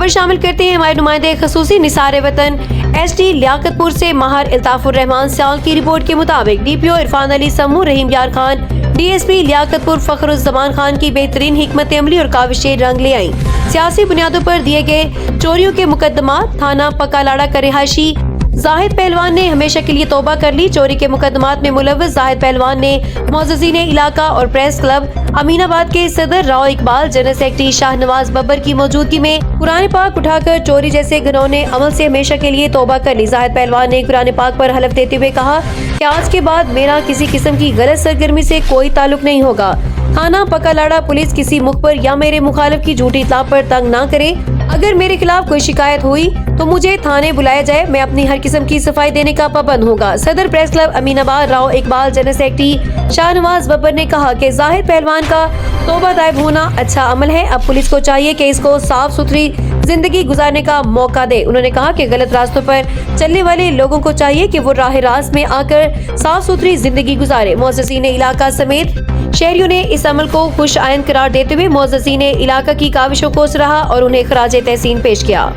خبر شامل کرتے ہیں ہمارے نمائندے خصوصی نثار وطن ایس ڈی لیاقتپور سے ماہر الطاف الرحمان سیال کی رپورٹ کے مطابق ڈی پی او عرفان علی سمو رحیم یار خان ڈی ایس پی لیاقتپور فخر الزمان خان کی بہترین حکمت عملی اور کاوشیں رنگ لے آئیں۔ سیاسی بنیادوں پر دیے گئے چوریوں کے مقدمات تھانہ پکا لاڑہ کا رہائشی زاہد پہلوان نے ہمیشہ کے لیے توبہ کر لی۔ چوری کے مقدمات میں ملوث زاہد پہلوان نے معززین علاقہ اور پریس کلب امین آباد کے صدر راؤ اقبال، جنرل سیکرٹری شاہ نواز ببر کی موجودگی میں قرآن پاک اٹھا کر چوری جیسے گھنونے عمل سے ہمیشہ کے لیے توبہ کر لی۔ زاہد پہلوان نے قرآن پاک پر حلف دیتے ہوئے کہا کہ آج کے بعد میرا کسی قسم کی غلط سرگرمی سے کوئی تعلق نہیں ہوگا۔ تھانہ پکا لاڑہ پولیس کسی مخبر یا میرے مخالف کی جھوٹی اطلاع پر تنگ نہ کرے۔ اگر میرے خلاف کوئی شکایت ہوئی تو مجھے تھانے بلایا جائے، میں اپنی ہر قسم کی صفائی دینے کا پابند ہوگا۔ صدر پریس کلب امین آباد راؤ اقبال، جنرل سیکرٹری شاہ نواز ببر نے کہا کہ زاہد پہلوان کا توبہ طائب ہونا اچھا عمل ہے، اب پولیس کو چاہیے کہ اس کو صاف ستھری زندگی گزارنے کا موقع دے۔ انہوں نے کہا کہ غلط راستوں پر چلنے والے لوگوں کو چاہیے کہ وہ راہ راست میں آ کر صاف ستھری زندگی گزارے۔ معززین علاقہ سمیت شہریوں نے اس عمل کو خوش آئند قرار دیتے ہوئے معززین علاقہ کی کاوشوں کو سراہا اور انہیں خراج تحسین پیش کیا۔